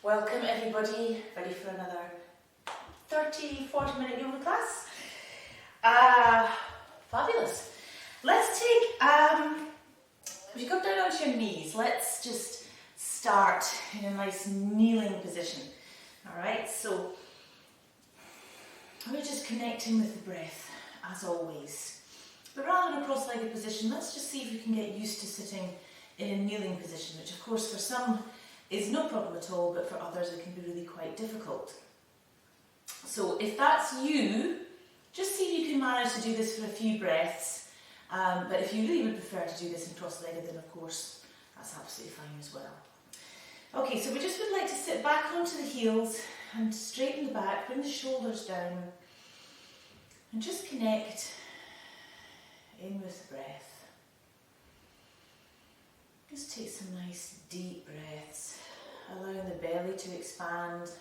Welcome everybody, ready for another 30-40 minute yoga class? Fabulous. Let's take, if you go down onto your knees, let's just start in a nice kneeling position. Alright, so we're just connecting with the breath, as always. But rather than a cross-legged position, let's just see if you can get used to sitting in a kneeling position, which of course for some is no problem at all, but for others it can be really quite difficult. So if that's you, just see if you can manage to do this for a few breaths. But if you really would prefer to do this in cross-legged, then of course that's absolutely fine as well. Okay, so we just would like to sit back onto the heels and straighten the back, bring the shoulders down, and just connect in with the breath. Just take some nice deep breaths, allowing the belly to expand.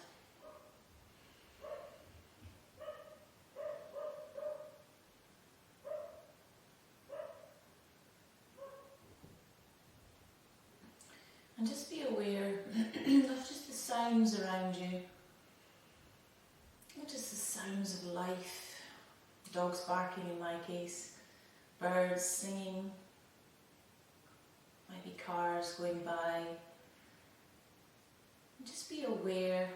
And just be aware of just the sounds around you, not just the sounds of life, dogs barking in my case, birds singing, might be cars going by. Just be aware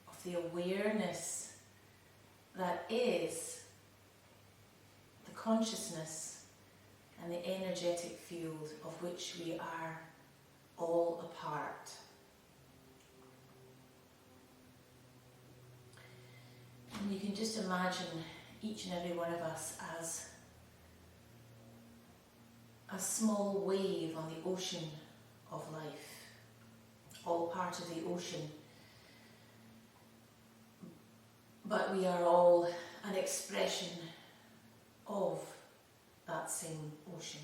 of the awareness that is the consciousness and the energetic field of which we are all a part. And you can just imagine each and every one of us as a small wave on the ocean of life, all part of the ocean, but we are all an expression of that same ocean.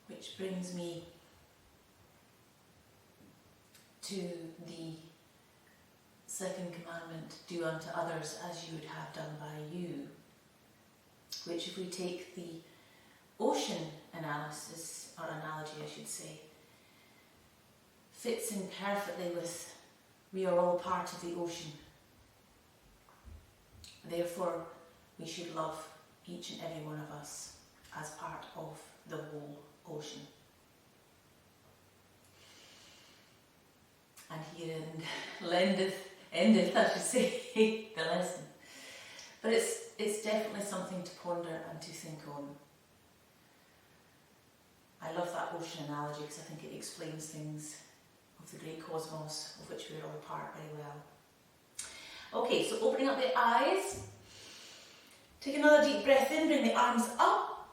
Which brings me to the second commandment, do unto others as you would have done by you, which if we take the ocean analysis, or analogy I should say, fits in perfectly with we are all part of the ocean. Therefore, we should love each and every one of us as part of the whole ocean. And herein endeth, I should say, the lesson. But it's definitely something to ponder and to think on. I love that ocean analogy because I think it explains things of the great cosmos of which we're all part very well. Okay, so opening up the eyes. Take another deep breath in, bring the arms up,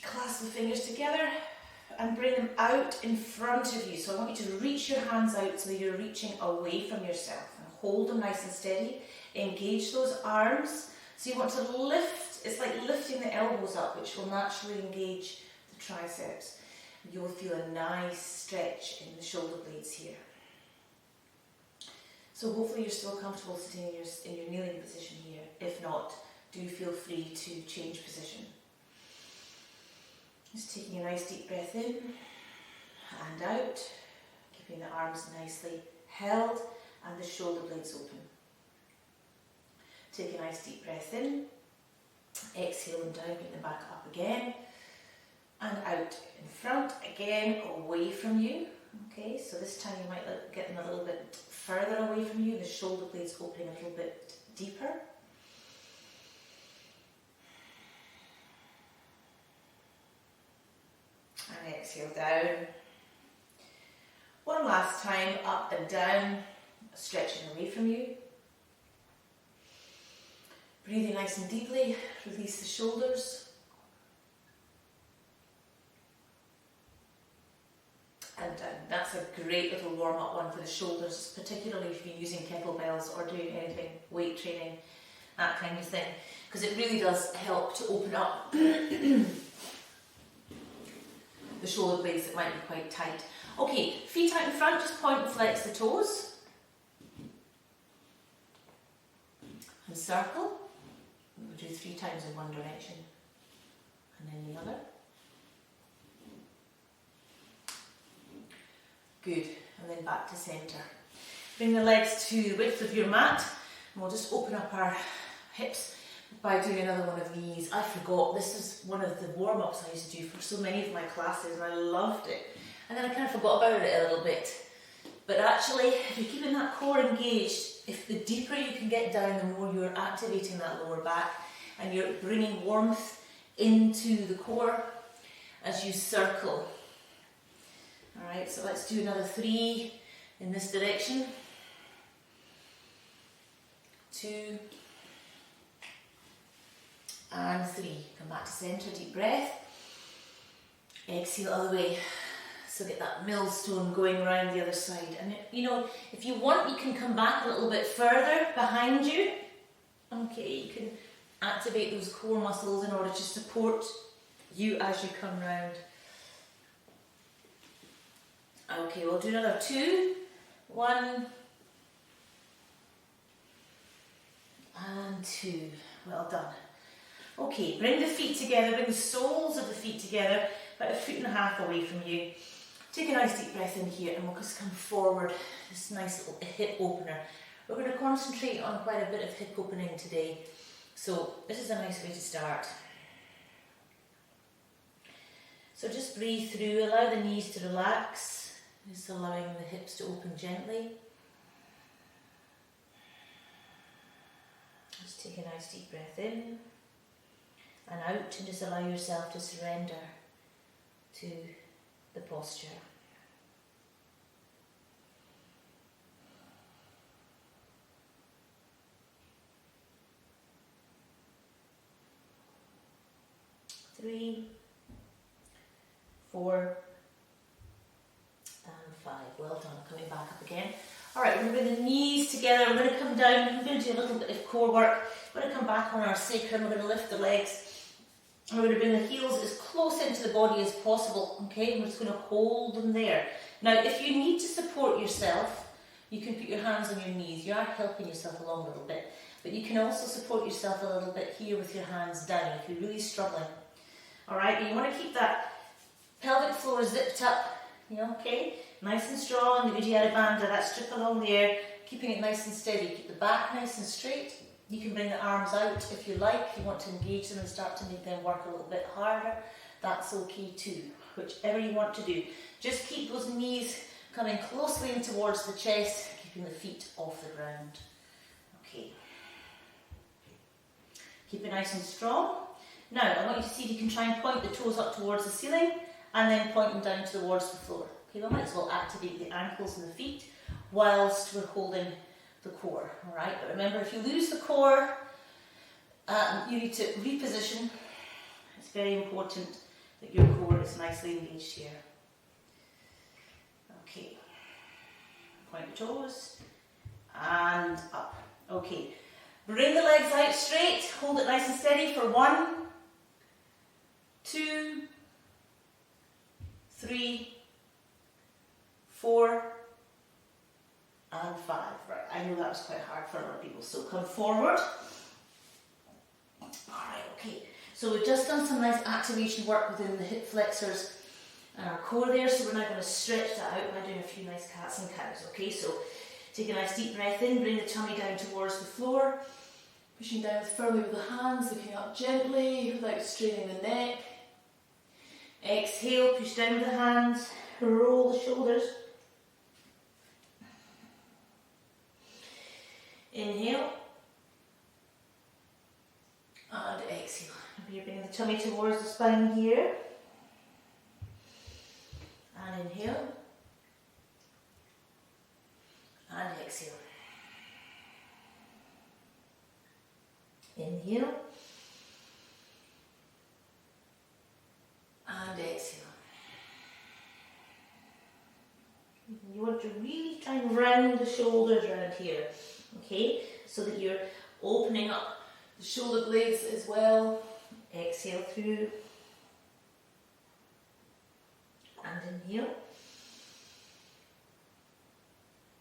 clasp the fingers together, and bring them out in front of you. So I want you to reach your hands out so that you're reaching away from yourself. And hold them nice and steady. Engage those arms. So you want to lift, it's like lifting the elbows up, which will naturally engage the triceps. You'll feel a nice stretch in the shoulder blades here. So hopefully you're still comfortable sitting in your kneeling position here. If not, do feel free to change position. Just taking a nice deep breath in and out, keeping the arms nicely held and the shoulder blades open. Take a nice deep breath in, exhale and down, bring them back up again, and out in front, again, away from you. Okay, so this time you might get them a little bit further away from you, the shoulder blades opening a little bit deeper. And exhale down. One last time, up and down, stretching away from you. Breathing nice and deeply, release the shoulders. And down. That's a great little warm-up one for the shoulders, particularly if you've been using kettlebells or doing anything, weight training, that kind of thing, because it really does help to open up the shoulder blades that might be quite tight. Okay, feet out in front, just point and flex the toes. And circle. We'll do 3 times in one direction. and then the other. Good, and then back to centre. Bring the legs to the width of your mat, and we'll just open up our hips by doing another one of these. I forgot, this is one of the warm-ups I used to do for so many of my classes, and I loved it. And then I kind of forgot about it a little bit. But actually, if you're keeping that core engaged, if the deeper you can get down, the more you're activating that lower back, and you're bringing warmth into the core as you circle. Alright, so let's do another 3 in this direction. 2 and 3. Come back to centre, deep breath. Exhale other way. So get that millstone going around the other side. And you know, if you want, you can come back a little bit further behind you. Okay, you can activate those core muscles in order to support you as you come round. Okay, we'll do another 2, 1, and 2. Well done. Okay, bring the feet together, bring the soles of the feet together, about 1.5 feet away from you. Take a nice deep breath in here, and we'll just come forward, this nice little hip opener. We're going to concentrate on quite a bit of hip opening today, so this is a nice way to start. So just breathe through, allow the knees to relax, just allowing the hips to open gently. Just take a nice deep breath in and out, and just allow yourself to surrender to the posture. Three, 4, and 5. Well done. Coming back up again. Alright, we're going to bring the knees together. We're going to come down. We're going to do a little bit of core work. We're going to come back on our sacrum. We're going to lift the legs. And we're going to bring the heels as close into the body as possible. Okay, and we're just going to hold them there. Now, if you need to support yourself, you can put your hands on your knees. You are helping yourself along a little bit. But you can also support yourself a little bit here with your hands down if you're really struggling. Alright, you want to keep that pelvic floor zipped up, okay? Nice and strong, the Uddiyana Bandha, that strip along there, keeping it nice and steady. Keep the back nice and straight. You can bring the arms out if you like. If you want to engage them and start to make them work a little bit harder, that's okay too. Whichever you want to do. Just keep those knees coming closely in towards the chest, keeping the feet off the ground. Okay. Keep it nice and strong. Now, I want you to see if you can try and point the toes up towards the ceiling and then point them down towards the floor. Okay, we might as well activate the ankles and the feet whilst we're holding the core. Alright, but remember, if you lose the core, you need to reposition. It's very important that your core is nicely engaged here. Okay, point your toes and up. Okay, bring the legs out straight, hold it nice and steady for 1, 2, 3, 4, and 5. Right, I know that was quite hard for a lot of people, so come forward. Alright, okay. So we've just done some nice activation work within the hip flexors and our core there, so we're now going to stretch that out by doing a few nice cats and cows. Okay, so take a nice deep breath in, bring the tummy down towards the floor, pushing down firmly with the hands, looking up gently without straining the neck. Exhale, push down with the hands, roll the shoulders. Inhale and exhale. You're bringing the tummy towards the spine here. And inhale and exhale. Inhale and exhale. You want to really try and round the shoulders around here, okay? So that you're opening up the shoulder blades as well. Exhale through and inhale.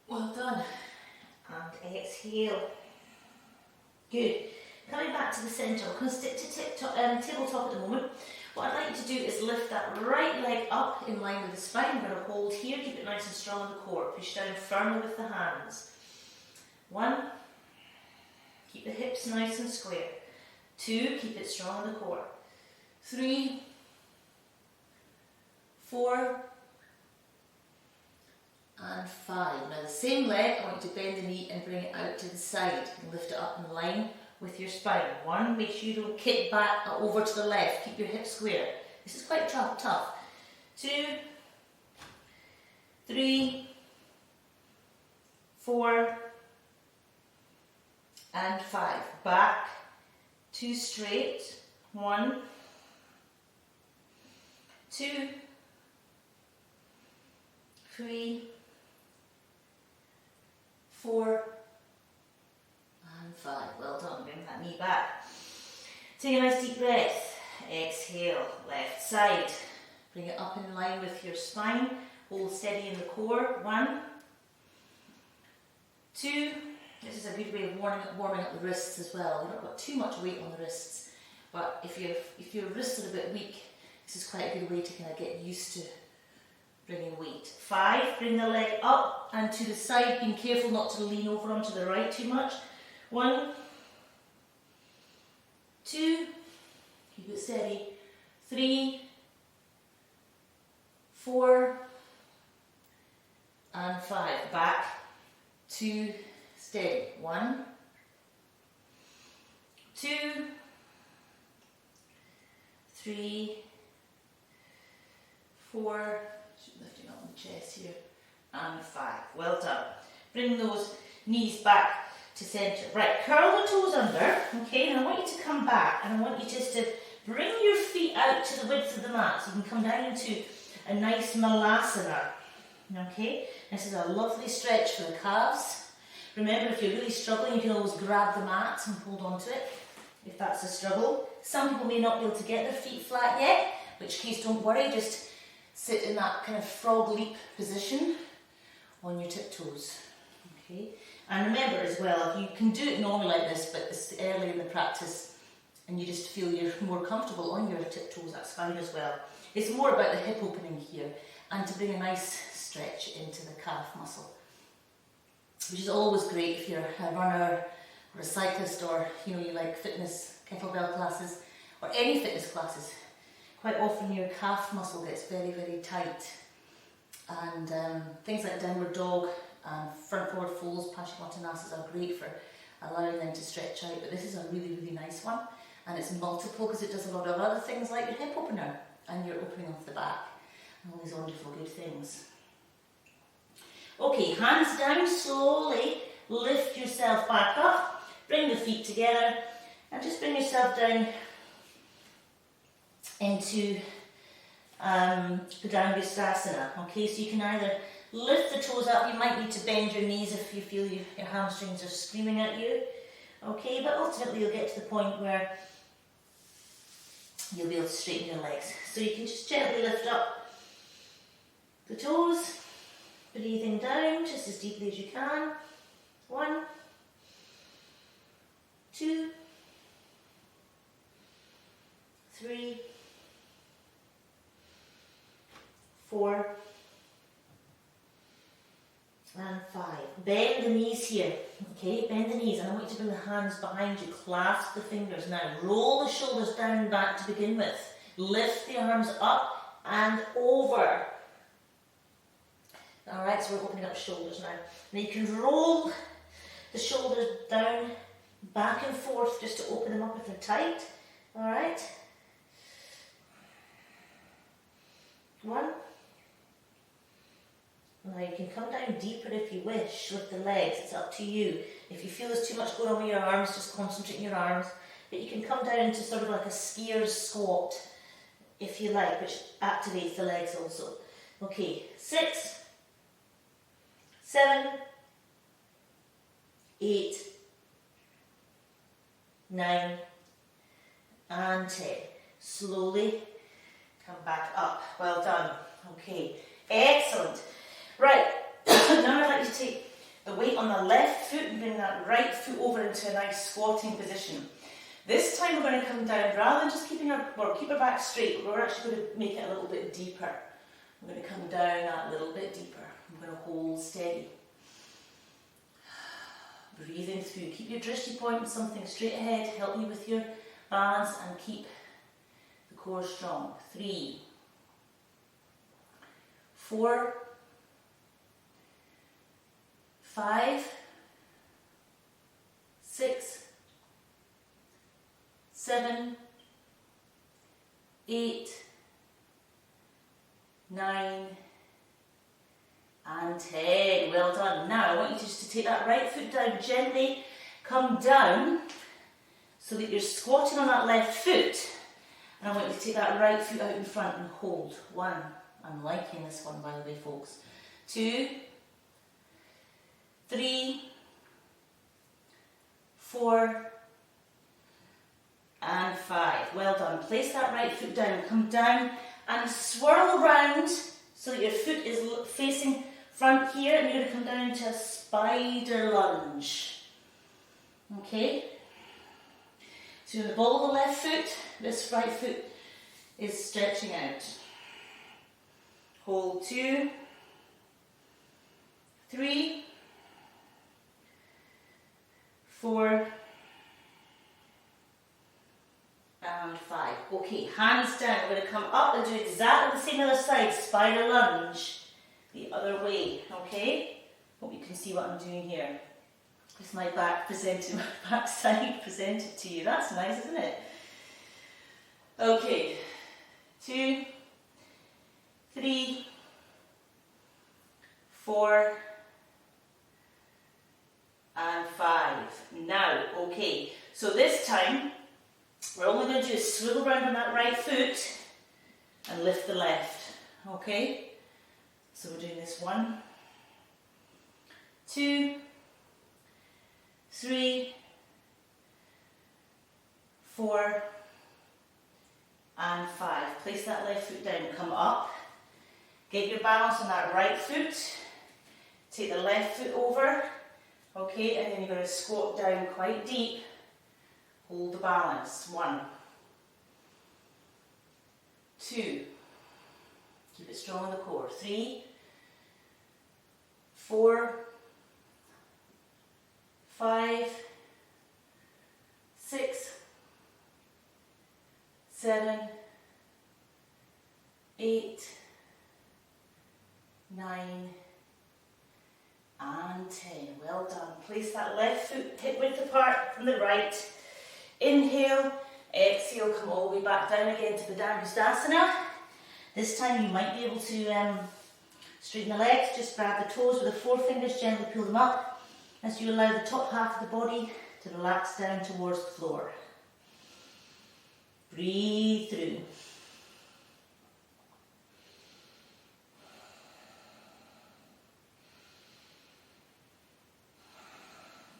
Well done. And exhale. Good. Coming back to the centre, we're going to stick to tabletop at the moment. What I'd like you to do is lift that right leg up in line with the spine. We're going to hold here, keep it nice and strong in the core. Push down firmly with the hands. 1, keep the hips nice and square. 2, keep it strong in the core. 3, 4, and 5. Now the same leg, I want you to bend the knee and bring it out to the side and lift it up in line with your spine. 1, make sure you don't kick back over to the left, keep your hips square. This is quite tough. 2, 3, 4, and 5. Back, 2 straight. 1, 2, 3, 4, and 5. Well done. Bring that knee back. Take a nice deep breath. Exhale. Left side. Bring it up in line with your spine. Hold steady in the core. 1, 2. This is a good way of warming up the wrists as well. You've not got too much weight on the wrists, but if your wrists are a bit weak, this is quite a good way to kind of get used to bringing weight. 5, bring the leg up and to the side, being careful not to lean over onto the right too much. 1, 2, keep it steady. 3, 4, and 5. Back, 2, steady. 1, 2, 3, 4, lifting up the chest here, and 5. Well done. Bring those knees back to centre. Right, curl the toes under, okay, and I want you to come back, and I want you just to bring your feet out to the width of the mat, so you can come down into a nice malasana, okay? This is a lovely stretch for the calves. Remember, if you're really struggling, you can always grab the mat and hold on to it, if that's a struggle. Some people may not be able to get their feet flat yet, in which case don't worry, just sit in that kind of frog leap position on your tiptoes, okay? And remember as well, if you can do it normally like this, but it's early in the practice and you just feel you're more comfortable on your tiptoes, that's fine as well. It's more about the hip opening here and to bring a nice stretch into the calf muscle, which is always great if you're a runner or a cyclist, or you like fitness kettlebell classes or any fitness classes. Quite often your calf muscle gets very, very tight, and things like downward dog and front forward folds, Paschimottanasas, are great for allowing them to stretch out, but this is a really, really nice one, and it's multiple because it does a lot of other things like your hip opener and your opening off the back and all these wonderful good things. Okay, hands down, slowly lift yourself back up, bring the feet together and just bring yourself down into Padangusthasana. Okay, so you can either lift the toes up, you might need to bend your knees if you feel your hamstrings are screaming at you. Okay, but ultimately you'll get to the point where you'll be able to straighten your legs. So you can just gently lift up the toes, breathing down just as deeply as you can. 1, 2, 3, 4, and 5. Bend the knees here, okay? Bend the knees, and I want you to bring the hands behind you, clasp the fingers now. Roll the shoulders down back to begin with. Lift the arms up and over. Alright, so we're opening up shoulders now. Now you can roll the shoulders down, back and forth, just to open them up if they're tight. Alright. 1. Now you can come down deeper if you wish with the legs, it's up to you. If you feel there's too much going on with your arms, just concentrate on your arms. But you can come down into sort of like a skier's squat, if you like, which activates the legs also. Okay, 6, 7, 8, 9, and 10. Slowly come back up. Well done. Okay, excellent. Right, now I'd like you to take the weight on the left foot and bring that right foot over into a nice squatting position. This time we're going to come down, rather than just keep our back straight, we're actually going to make it a little bit deeper. We're going to come down that little bit deeper. I'm going to hold steady. Breathing through. Keep your drishti point with something straight ahead, help you with your balance, and keep the core strong. 3, 4, 5, 6, 7, 8, 9, and 10. Well done. Now I want you just to take that right foot down gently, come down so that you're squatting on that left foot, and I want you to take that right foot out in front and hold. 1. I'm liking this one, by the way, folks. 2, 3, 4, and 5. Well done. Place that right foot down, come down and swirl around so that your foot is facing front here, and you're going to come down to a spider lunge. Okay? So in the ball of the left foot, this right foot is stretching out. Hold 2, 3, 4, and 5. Okay, hands down. We're going to come up and do exactly the same other side, spider lunge, the other way. Okay? Hope you can see what I'm doing here. It's my back presented, my backside presented to you. That's nice, isn't it? Okay, 2, 3, 4, and 5. Now, okay, so this time we're only going to do is swivel around on that right foot and lift the left. Okay, so we're doing this 1, 2, 3, 4, and 5. Place that left foot down, come up, get your balance on that right foot, take the left foot over, okay, and then you're going to squat down quite deep, hold the balance. 1, 2, keep it strong in the core. 3, 4, 5, 6, 7, 8, 9, and 10. Well done. Place that left foot hip width apart from the right. Inhale, exhale, come all the way back down again to Padangusthasana. This time you might be able to straighten the legs, just grab the toes with the forefingers, gently pull them up as you allow the top half of the body to relax down towards the floor. Breathe through.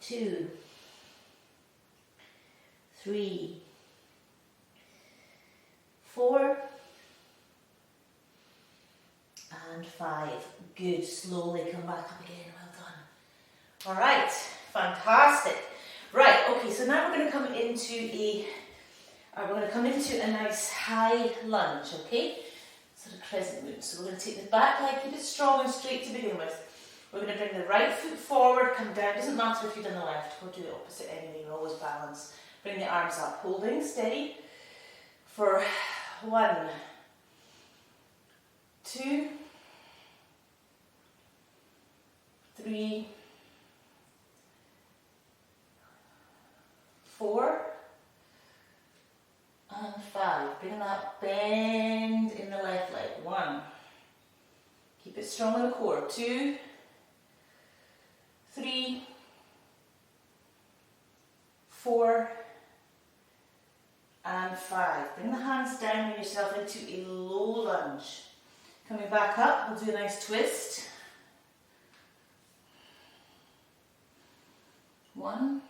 Two, 3, 4, and 5. Good. Slowly come back up again. Well done. All right. Fantastic. Right. Okay. So now we're going to come into a nice high lunge. Okay. Sort of crescent moon. So we're going to take the back leg, keep it strong and straight to begin with. We're going to bring the right foot forward, come down. Doesn't matter if you've done the left. We'll do the opposite anyway. We're always balanced. Bring the arms up, holding steady for 1, 2, 3, 4, and 5. Bring that bend in the left leg. 1. Keep it strong in the core. 2, 3, 4, and 5. Bring the hands down, bring yourself into a low lunge. Coming back up, we'll do a nice twist. 1,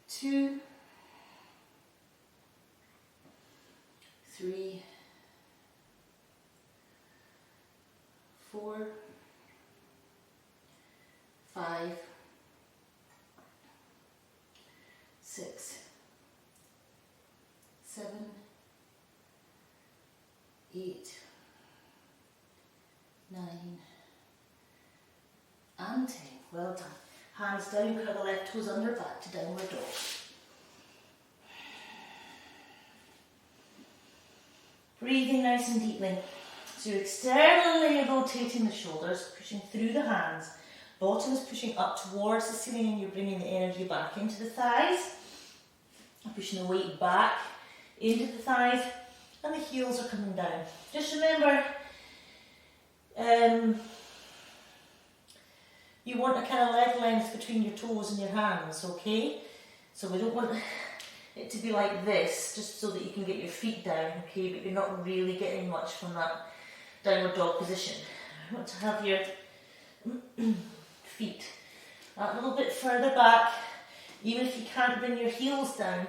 2, 3, 4, 5, 6, 7, 8, 9, and 10. Well done. Hands down, curl the left toes under, back to downward dog. Breathing nice and deeply. So you're externally rotating the shoulders, pushing through the hands. Bottom is pushing up towards the ceiling and you're bringing the energy back into the thighs. Pushing the weight back into the thighs and the heels are coming down. Just remember, you want a kind of leg length between your toes and your hands, okay? So we don't want it to be like this, just so that you can get your feet down, okay? But you're not really getting much from that downward dog position. You want to have your feet a little bit further back, even if you can't bring your heels down,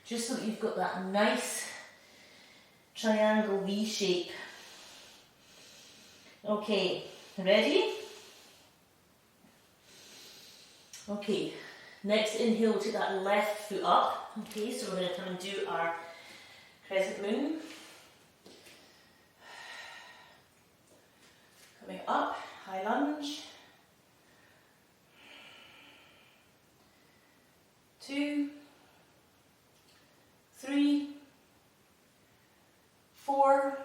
just so that you've got that nice triangle V shape. Okay, ready? Okay, next inhale, we'll take that left foot up. Okay, so we're going to come and do our crescent moon. Coming up, high lunge. 2, 3, 4,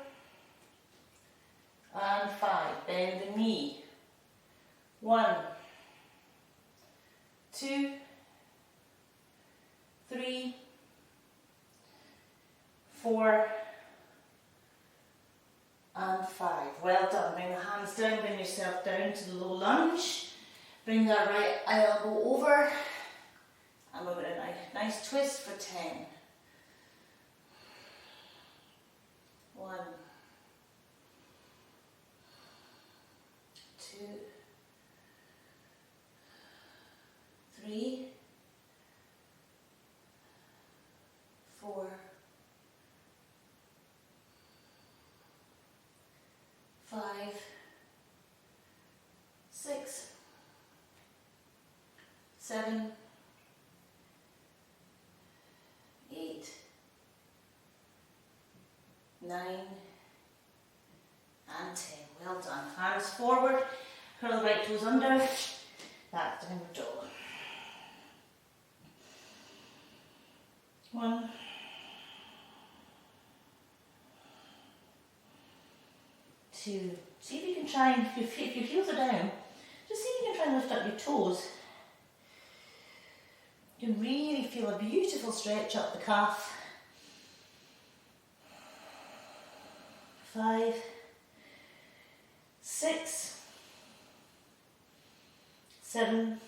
and 5. Bend the knee. 1, 2, 3, 4, and 5. Well done. Bring the hands down, bring yourself down to the low lunge. Bring that right elbow over. And we're going to a nice twist for 10. 1, 2, 3, 4, 5, 6, 7, 8, 9, and 10. Well done. Hands forward, curl the right toes under, back downward dog. 1, 2. See if you can try and, if your heels are down, just see if you can try and lift up your toes. You can really feel a beautiful stretch up the calf. 5, 6, 7,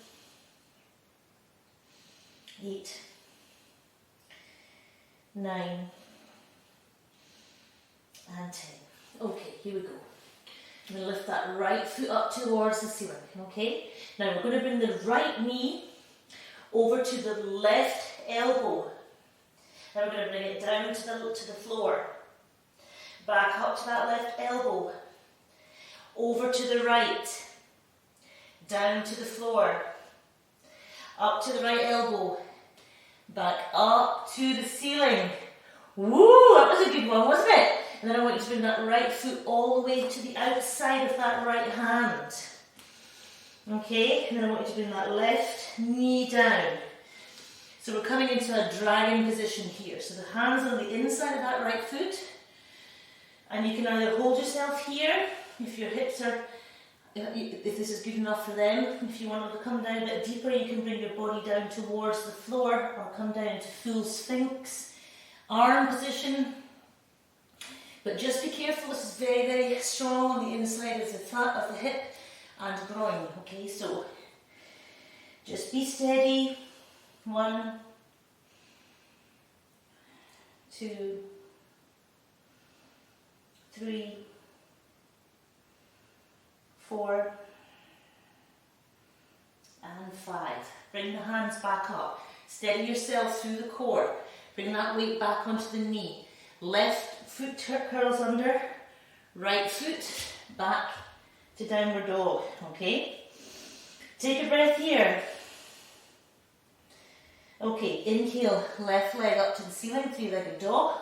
8, 9, and 10. Okay, here we go. I'm going to lift that right foot up towards the ceiling, okay? Now we're going to bring the right knee over to the left elbow. Now we're going to bring it down to the floor. Back up to that left elbow. Over to the right. Down to the floor. Up to the right elbow. Back up to the ceiling. Woo! That was a good one, wasn't it? And then I want you to bring that right foot all the way to the outside of that right hand. Okay, and then I want you to bring that left knee down. So we're coming into a dragon position here. So the hands on the inside of that right foot. And you can either hold yourself here, if your hips are, if this is good enough for them. If you want them to come down a bit deeper, you can bring your body down towards the floor or come down to full sphinx. Arm position. But just be careful, this is very, very strong on the inside of the flat of the hip and groin, okay? So just be steady. 1, 2, 3, 4, and 5. Bring the hands back up. Steady yourself through the core. Bring that weight back onto the knee. Left foot curls under, right foot back to downward dog, okay? Take a breath here. Okay, inhale, left leg up to the ceiling, three-legged dog.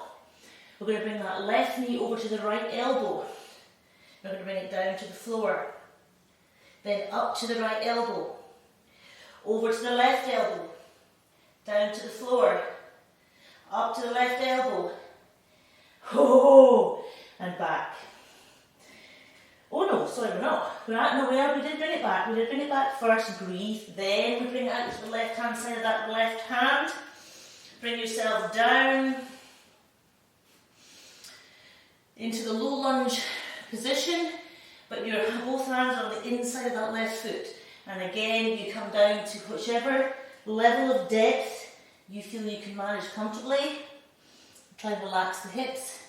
We're going to bring that left knee over to the right elbow. We're going to bring it down to the floor. Then up to the right elbow. Over to the left elbow. Down to the floor. Up to the left elbow. Oh, and back. Oh no, sorry, we're not. We did bring it back. We did bring it back first. Breathe. Then we bring it out to the left hand side of that left hand. Bring yourself down into the low lunge position, but your both hands are on the inside of that left foot. And again, you come down to whichever level of depth you feel you can manage comfortably. Try and relax the hips.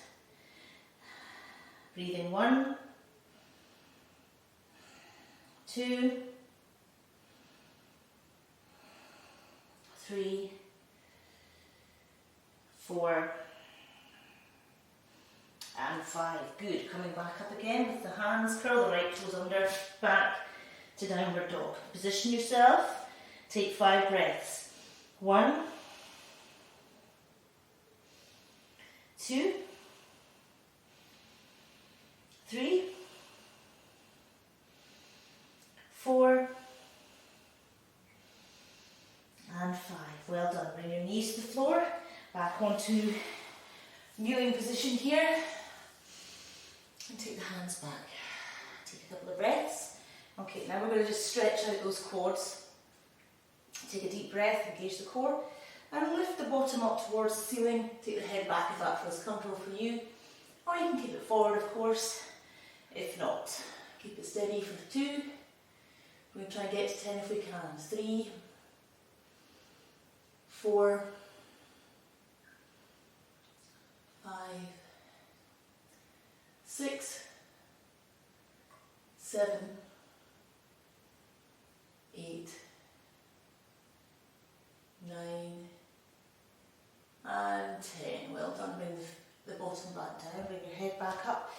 Breathe in 1, 2, 3, 4, and 5. Good. Coming back up again with the hands. Curl the right toes under, back to downward dog. Position yourself. Take 5 breaths. 1, 2, 3, 4, and 5. Well done. Bring your knees to the floor. Back onto kneeling position here. And take the hands back. Take a couple of breaths. Okay, now we're going to just stretch out those quads. Take a deep breath, engage the core, and lift the bottom up towards the ceiling. Take the head back if that feels comfortable for you. Or you can keep it forward, of course. If not, keep it steady for 2. We're going to try and get to 10 if we can. 3, 4, 5, 6, 7, 8, 9, and 10. Well done. Bring the bottom back down. Bring your head back up.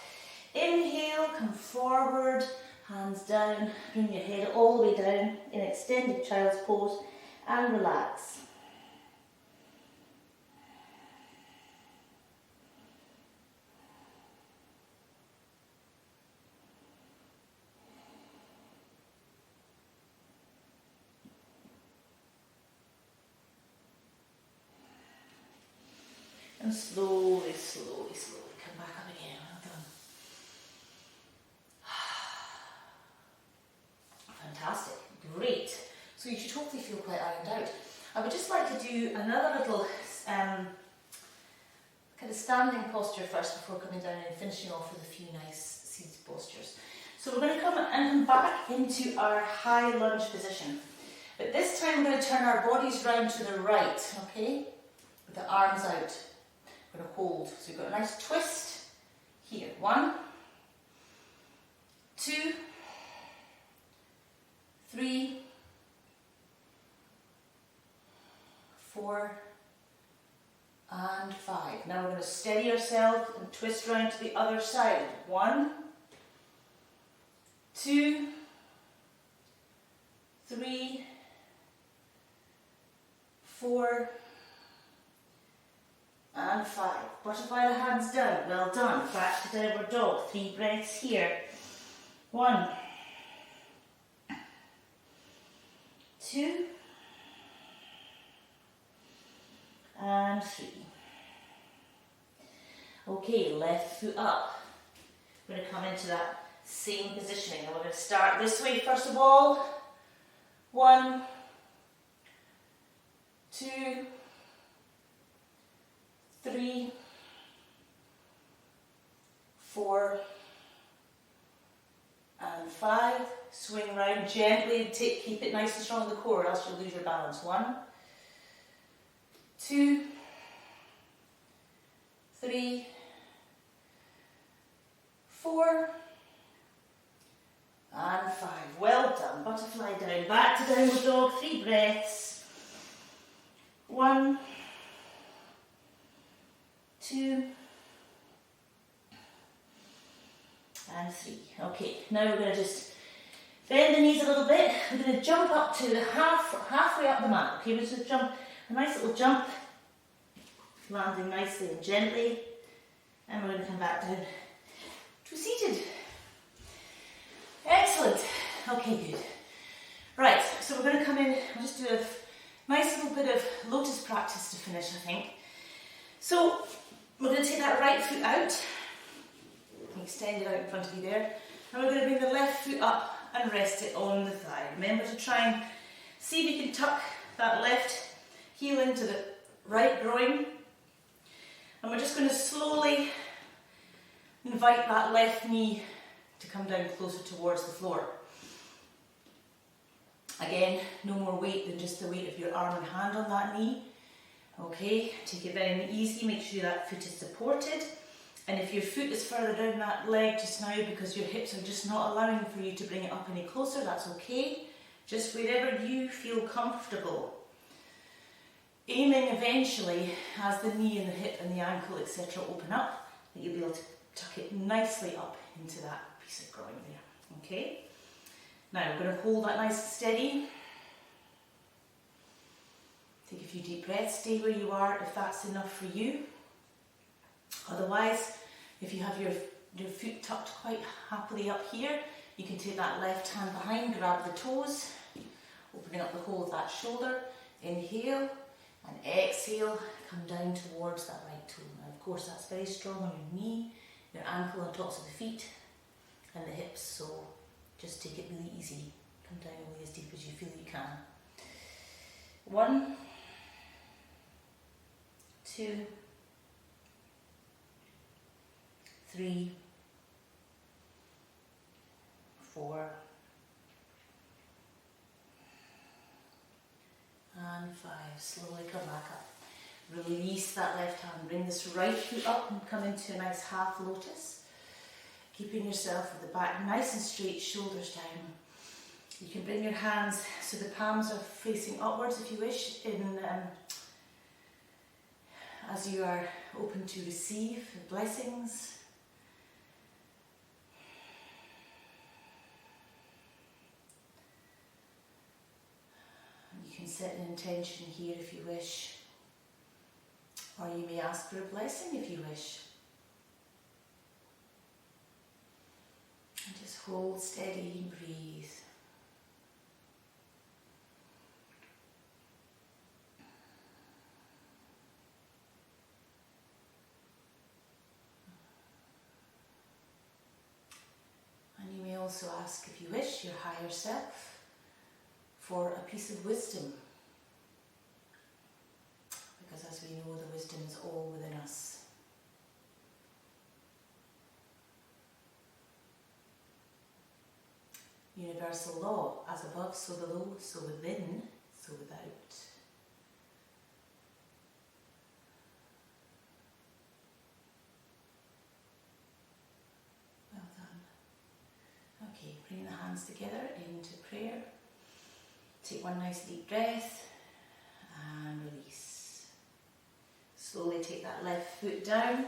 Inhale, come forward, hands down. Bring your head all the way down in extended child's pose and relax. And slowly, slowly, slowly come back up again. Well done. Fantastic. Great. So you should hopefully feel quite ironed out. I would just like to do another little kind of standing posture first before coming down and finishing off with a few nice seated postures. So we're going to come back into our high lunge position. But this time we're going to turn our bodies round to the right, okay? With the arms out. We're going to hold. So you've got a nice twist here. 1, 2, 3, 4, and 5. Now we're going to steady ourselves and twist round to the other side. 1, 2, 3, 4, and 5. Butterfly the hands down. Well done. Back to downward dog. 3 breaths here. 1, 2, and 3. Okay, left foot up. We're going to come into that same positioning. And we're going to start this way first of all. 1, 2, 3, 4, and 5. Swing round gently. Keep it nice and strong in the core, else you'll lose your balance. 1, 2, 3, 4, and 5. Well done. Butterfly down. Back to downward dog. 3 breaths. 1, 2, and 3. Okay, now we're going to just bend the knees a little bit. We're going to jump up to halfway up the mat. Okay, we're just jump a nice little jump, landing nicely and gently, and we're going to come back down to seated. Excellent. Okay, good. Right, so we're going to come in, we'll just do a nice little bit of lotus practice to finish, I think. So we're going to take that right foot out, extend it out in front of you there, and we're going to bring the left foot up and rest it on the thigh. Remember to try and see if you can tuck that left heel into the right groin, and we're just going to slowly invite that left knee to come down closer towards the floor. Again, no more weight than just the weight of your arm and hand on that knee. Okay, take it very easy, make sure that foot is supported. And if your foot is further down that leg just now because your hips are just not allowing for you to bring it up any closer, that's okay. Just wherever you feel comfortable. Aiming eventually, as the knee and the hip and the ankle, etc. open up, that you'll be able to tuck it nicely up into that piece of groin there. Okay? Now we're going to hold that nice and steady. Take a few deep breaths, stay where you are if that's enough for you. Otherwise, if you have your foot tucked quite happily up here, you can take that left hand behind, grab the toes, opening up the whole of that shoulder. Inhale and exhale, come down towards that right toe. Now, of course, that's very strong on your knee, your ankle on tops of the feet and the hips, so just take it really easy. Come down only as deep as you feel you can. 1, 2, 3, 4, and 5. Slowly come back up. Release that left hand. Bring this right foot up and come into a nice half lotus. Keeping yourself with the back nice and straight, shoulders down. You can bring your hands so the palms are facing upwards if you wish, as you are open to receive blessings. You can set an intention here if you wish, or you may ask for a blessing if you wish. And just hold steady and breathe. And you may also ask, if you wish, your higher self for a piece of wisdom. Because as we know, the wisdom is all within us. Universal law, as above, so below, so within, so without. Well done. Okay, bring the hands together into prayer. Take one nice deep breath and release. Slowly take that left foot down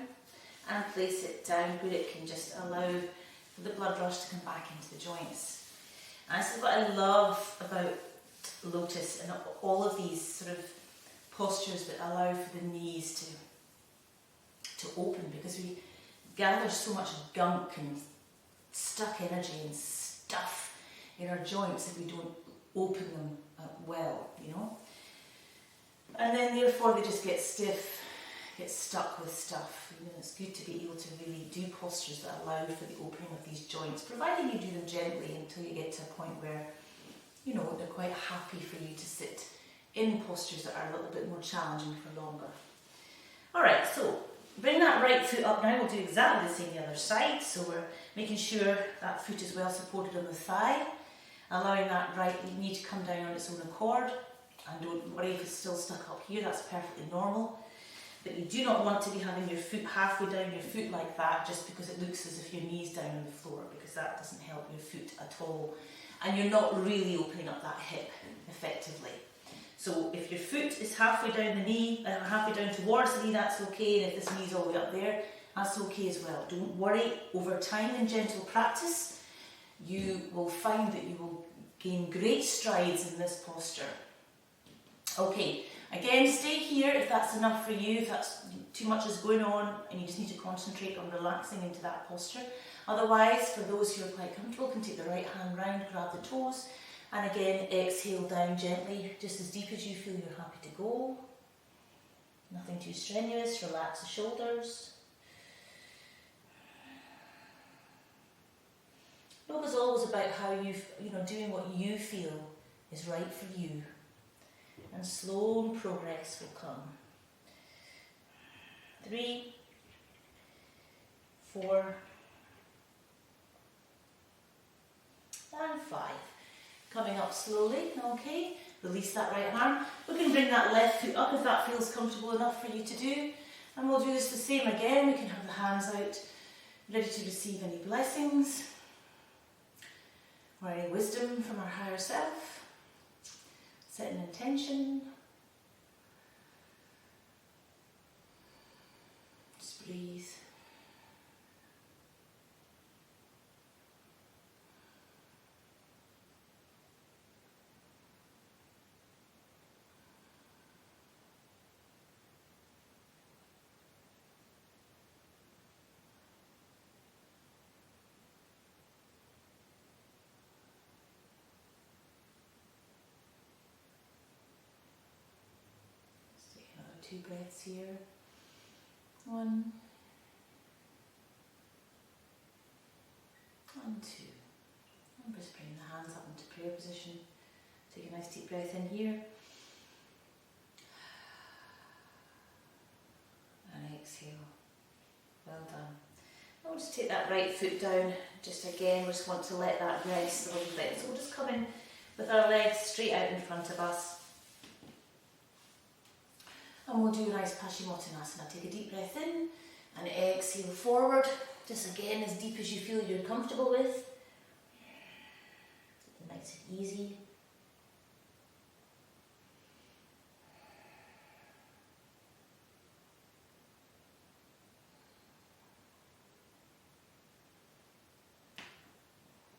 and place it down where it can just allow the blood rush to come back into the joints. And this is what I love about lotus and all of these sort of postures that allow for the knees to open, because we gather so much gunk and stuck energy and stuff in our joints if we don't open them well, you know. And then therefore they just get stiff, get stuck with stuff. You know, it's good to be able to really do postures that allow for the opening of these joints, providing you do them gently until you get to a point where, you know, they're quite happy for you to sit in postures that are a little bit more challenging for longer. Alright, so bring that right foot up now. We'll do exactly the same the other side. So we're making sure that foot is well supported on the thigh, allowing that right knee to come down on its own accord. And don't worry if it's still stuck up here, that's perfectly normal. But you do not want to be having your foot halfway down your foot like that just because it looks as if your knee's down on the floor, because that doesn't help your foot at all. And you're not really opening up that hip effectively. So if your foot is halfway down the knee, halfway down towards the knee, that's okay. And if this knee's all the way up there, that's okay as well. Don't worry, over time in gentle practice, you will find that you will gain great strides in this posture. Okay, Again, stay here if that's enough for you, if that's too much is going on and you just need to concentrate on relaxing into that posture. Otherwise, for those who are quite comfortable, can take the right hand round, grab the toes, and again, exhale down gently, just as deep as you feel you're happy to go. Nothing too strenuous, relax the shoulders. Yoga's always about how doing what you feel is right for you. And slow progress will come. 3, 4, and 5. Coming up slowly, okay? Release that right arm. We can bring that left foot up if that feels comfortable enough for you to do. And we'll do this the same again. We can have the hands out, ready to receive any blessings or any wisdom from our higher self. Set an intention. Just breathe. Two breaths here. 1 and 2. And just bring the hands up into prayer position. Take a nice deep breath in here. And exhale. Well done. Now we'll just take that right foot down. Just again, we just want to let that rest a little bit. So we'll just come in with our legs straight out in front of us. And we'll do a nice Paschimottanasana. Take a deep breath in and exhale forward. Just again, as deep as you feel you're comfortable with. Nice and easy.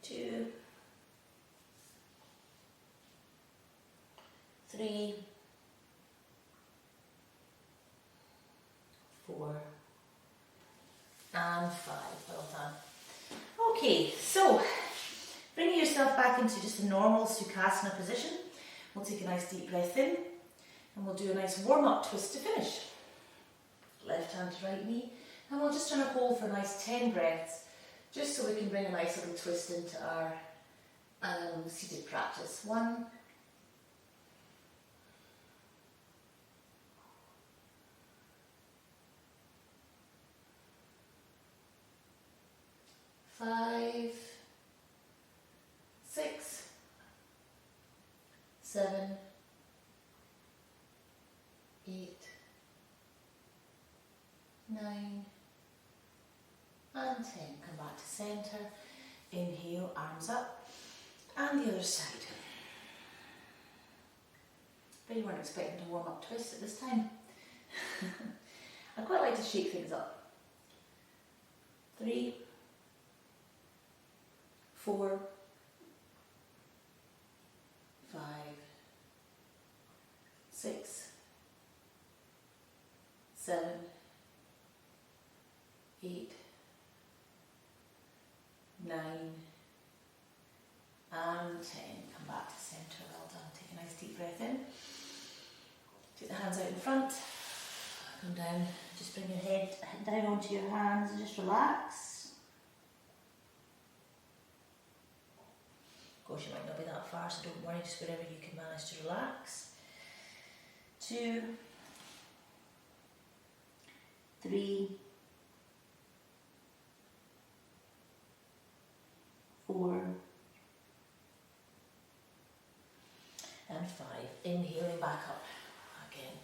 Two, 3, 4 and 5. Well done. Okay, so bringing yourself back into just a normal Sukhasana position. We'll take a nice deep breath in and we'll do a nice warm-up twist to finish. Left hand to right knee, and we'll just try to hold for a nice 10 breaths just so we can bring a nice little twist into our seated practice. 1, 5, 6, 7, 8, 9, and 10. Come back to centre. Inhale, arms up, and the other side. Bet you weren't expecting to warm up twist at this time. I quite like to shake things up. 3, 4, 5, 6, 7, 8, 9, and 10. Come back to centre. Well done. Take a nice deep breath in. Take the hands out in front. Come down. Just bring your head down onto your hands and just relax. Of course, you might not be that far, so don't worry. Just wherever you can manage to relax. 2, 3, 4, and 5. Inhaling back up again.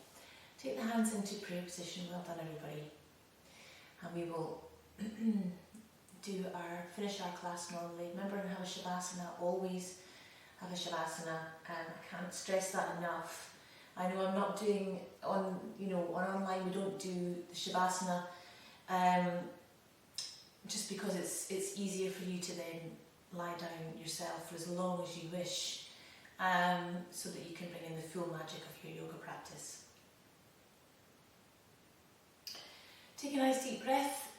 Take the hands into prayer position. Well done, everybody. And we will finish our class normally. Remember to have a Shavasana. Always have a Shavasana, and I can't stress that enough. I know I'm not doing on online. We don't do the Shavasana, just because it's easier for you to then lie down yourself for as long as you wish so that you can bring in the full magic of your yoga practice. Take a nice deep breath.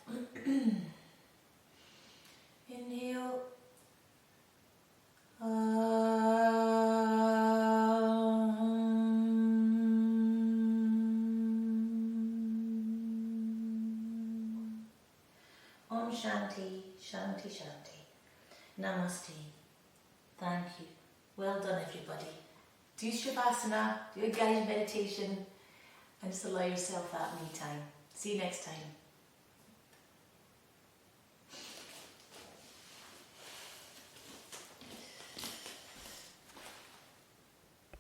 Inhale. Om Shanti, Shanti, Shanti. Namaste. Thank you. Well done, everybody. Do Shavasana, do a guided meditation, and just allow yourself that me time. See you next time.